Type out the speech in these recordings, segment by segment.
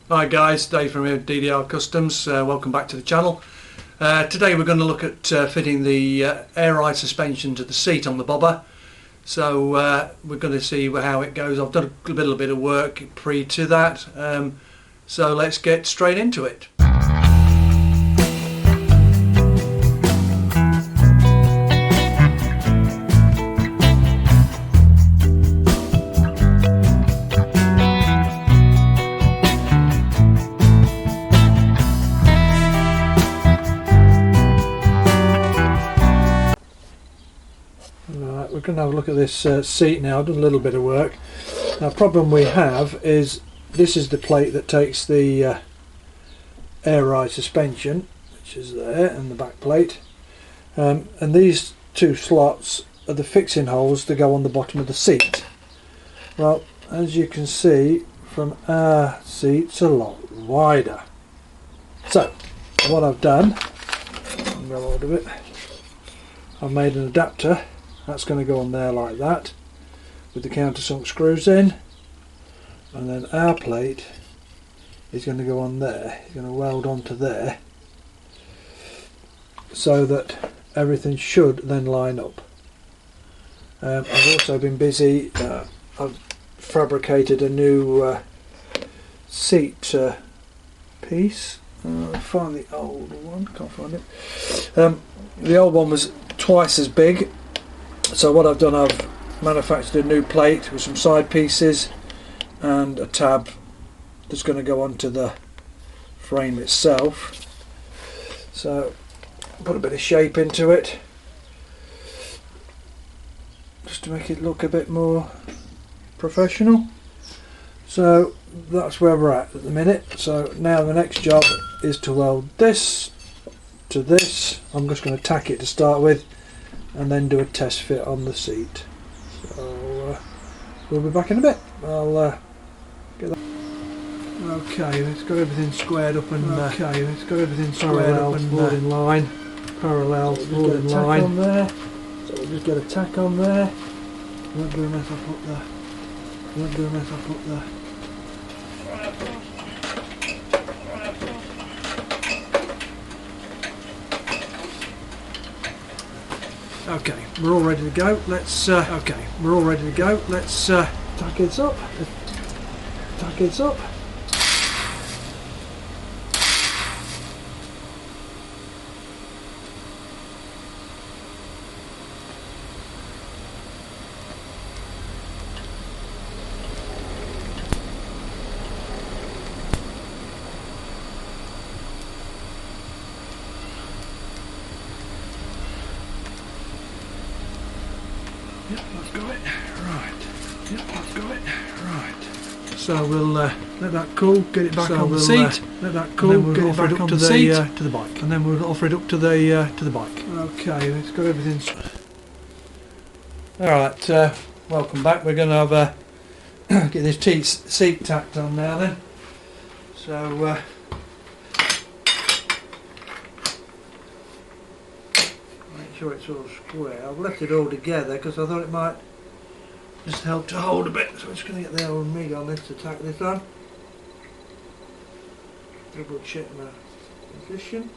Hi guys, Dave from DDR Customs. Welcome back to the channel. Today we're going to look at fitting the air ride suspension to the seat on the bobber. So we're going to see how it goes. I've done a little bit of work pre to that, so let's get straight into it. We're going to have a look at this seat now. I've done a little bit of work. Now, the problem we have is this is the plate that takes the air ride suspension, which is there, and the back plate. And these two slots are the fixing holes that go on the bottom of the seat. Well, as you can see from our seat, it's a lot wider. So, what I've done, I'll go hold of it, I've made an adapter. That's going to go on there like that with the countersunk screws in, and then our plate is going to go on there. It's going to weld onto there so that everything should then line up. I've also been busy. I've fabricated a new seat piece. I'll find the old one, can't find it. The old one was twice as big. So what I've done, I've manufactured a new plate with some side pieces and a tab that's going to go onto the frame itself. So put a bit of shape into it just to make it look a bit more professional. So that's where we're at the minute. So now the next job is to weld this to this. I'm just going to tack it to start with, and then do a test fit on the seat. So we'll be back in a bit. I'll get that. Okay, it's got everything squared up and parallel, forward in line, parallel, forward in line. On there. So we'll just get a tack on there. Won't do a mess up there. Won't do a mess up there. Okay, we're all ready to go. Let's tack it up. Tack it up. Yep, that's got it. Right. Yep, that's got it. Right. So we'll let that cool, get it back on the seat. Let that cool, get it back on the seat to the bike, and then we'll offer it up to the bike. Okay, it's got everything. All right. Welcome back. We're going to have get this seat tacked on now. Then. So. Sure it's all square. I've left it all together because I thought it might just help to hold a bit, so I'm just going to get the old MIG on this to tack this on. Double check my position.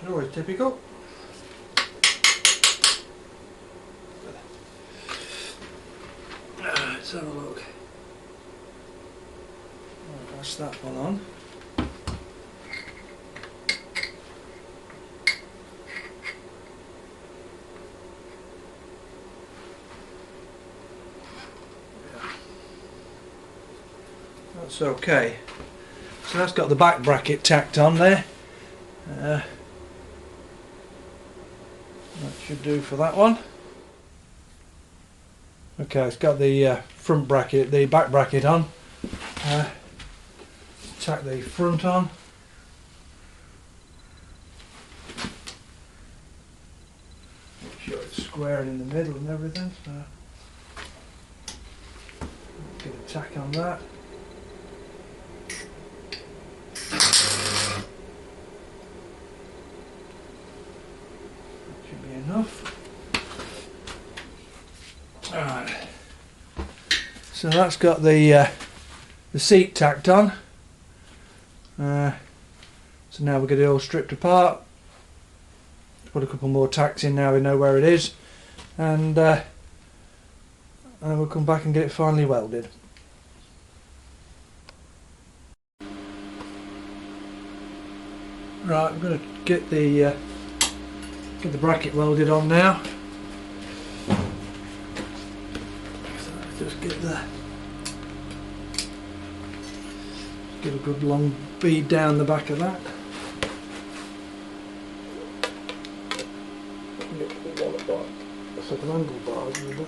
Always typical. Let's have a look. That's that one on. That's okay. So that's got the back bracket tacked on there. That should do for that one. Okay, it's got the front bracket, the back bracket on. Tack the front on. Make sure it's square in the middle and everything. So get a tack on that. That should be enough. Alright. So that's got the seat tacked on. So now we're going to get it all stripped apart. Put a couple more tacks in now we know where it is, and we'll come back and get it finally welded. Right, we're going to get the bracket welded on now. So just get a good long bead down the back of that. It's like an angle bar, isn't it?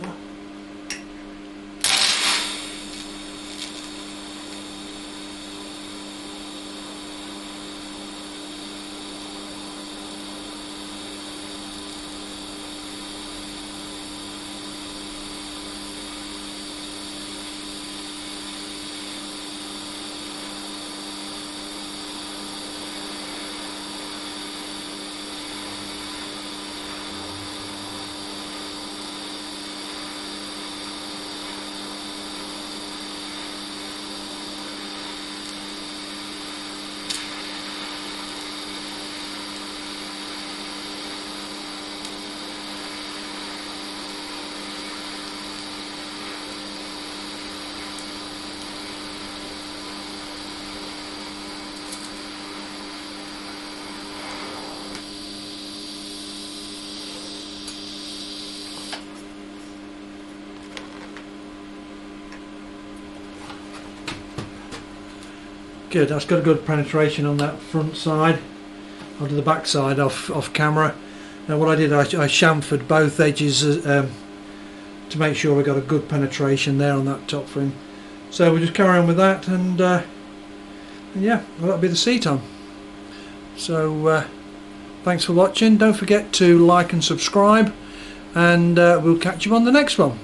Good, that's got a good penetration on that front side, onto the back side off camera. Now what I did, I chamfered both edges to make sure we got a good penetration there on that top frame. So we'll just carry on with that, and yeah, well, that'll be the seat on. So thanks for watching. Don't forget to like and subscribe, and we'll catch you on the next one.